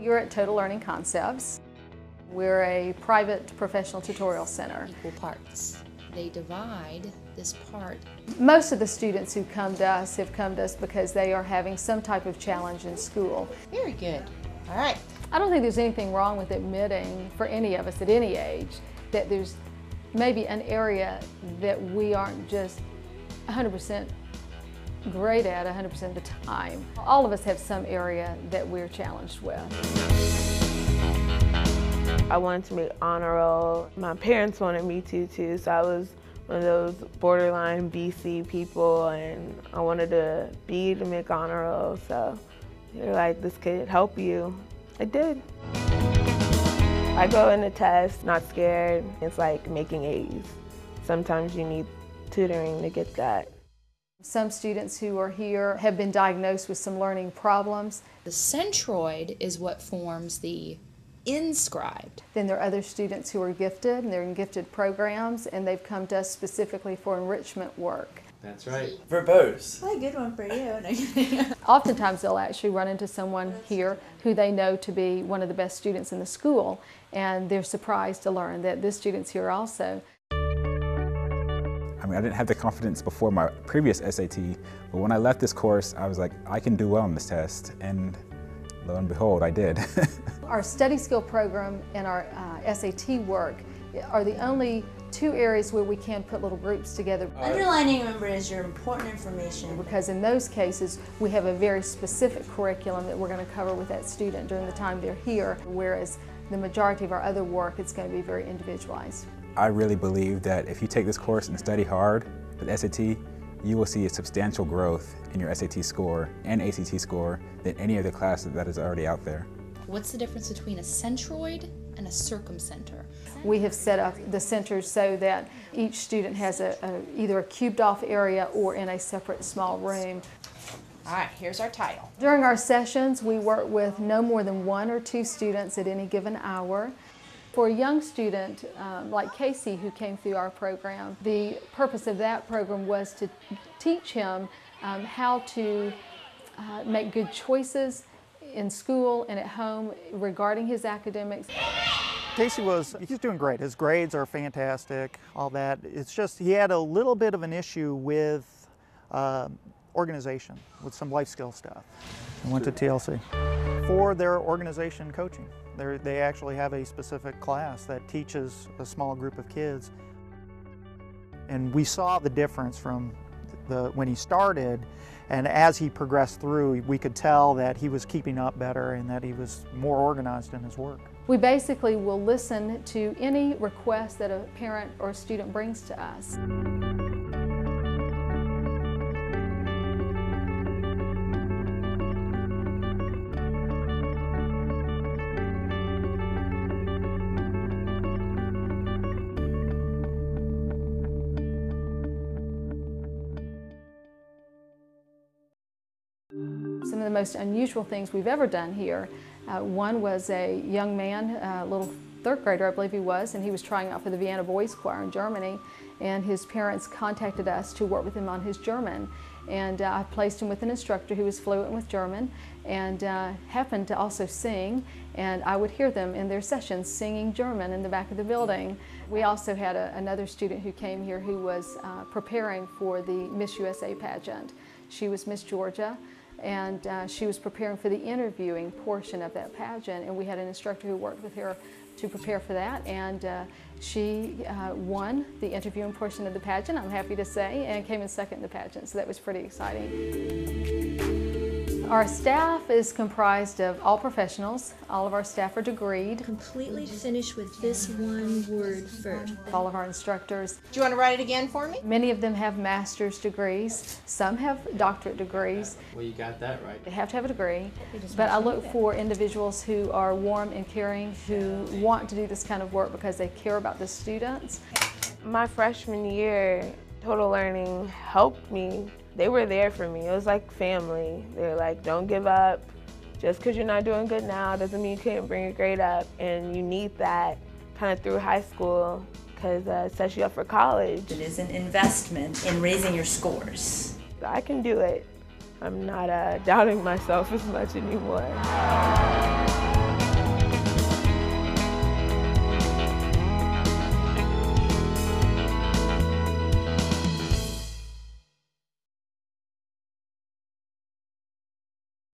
You're at Total Learning Concepts. We're a private professional tutorial center. Equal parts. They divide this part. Most of the students who come to us have come to us because they are having some type of challenge in school. Very good. All right. I don't think there's anything wrong with admitting, for any of us at any age, that there's maybe an area that we aren't just 100% great at 100% of the time. All of us have some area that we're challenged with. I wanted to make honor roll. My parents wanted me to too, so I was one of those borderline BC people, and I wanted to make honor roll, so they're like, this could help you. It did. I go in the test, not scared. It's like making A's. Sometimes you need tutoring to get that. Some students who are here have been diagnosed with some learning problems. The centroid is what forms the inscribed. Then there are other students who are gifted, and they're in gifted programs, and they've come to us specifically for enrichment work. That's right. Verbose. What a good one for you. Oftentimes they'll actually run into someone here who they know to be one of the best students in the school, and they're surprised to learn that this student's here also. I didn't have the confidence before my previous SAT, but when I left this course, I was like, I can do well on this test, and lo and behold, I did. Our study skill program and our SAT work are the only two areas where we can put little groups together. Underlining, remember, is your important information. Because in those cases, we have a very specific curriculum that we're going to cover with that student during the time they're here, whereas the majority of our other work, it's going to be very individualized. I really believe that if you take this course and study hard for the SAT, you will see a substantial growth in your SAT score and ACT score than any other class that is already out there. What's the difference between a centroid and a circumcenter? We have set up the centers so that each student has either a cubed off area or in a separate small room. All right, here's our title. During our sessions, we work with no more than 1 or 2 students at any given hour. For a young student like Casey, who came through our program, the purpose of that program was to teach him how to make good choices in school and at home regarding his academics. Casey he's doing great. His grades are fantastic, all that. It's just he had a little bit of an issue with organization, with some life skill stuff. I went to TLC for their organization coaching. They actually have a specific class that teaches a small group of kids. And we saw the difference from when he started, and as he progressed through, we could tell that he was keeping up better and that he was more organized in his work. We basically will listen to any request that a parent or a student brings to us. Some of the most unusual things we've ever done here. One was a young man, a little 3rd grader I believe he was, and he was trying out for the Vienna Boys Choir in Germany, and his parents contacted us to work with him on his German. And I placed him with an instructor who was fluent with German and happened to also sing, and I would hear them in their sessions singing German in the back of the building. We also had another student who came here who was preparing for the Miss USA pageant. She was Miss Georgia, and she was preparing for the interviewing portion of that pageant, and we had an instructor who worked with her to prepare for that, and she won the interviewing portion of the pageant, I'm happy to say, and came in 2nd in the pageant, so that was pretty exciting. Our staff is comprised of all professionals. All of our staff are degreed. Completely finish with this one word first. All of our instructors. Do you want to write it again for me? Many of them have master's degrees. Some have doctorate degrees. Well, you got that right. They have to have a degree. But I look for individuals who are warm and caring, who want to do this kind of work because they care about the students. My freshman year, Total Learning helped me. They were there for me. It was like family. They're like, don't give up. Just because you're not doing good now doesn't mean you can't bring your grade up. And you need that kind of through high school because it sets you up for college. It is an investment in raising your scores. I can do it. I'm not doubting myself as much anymore.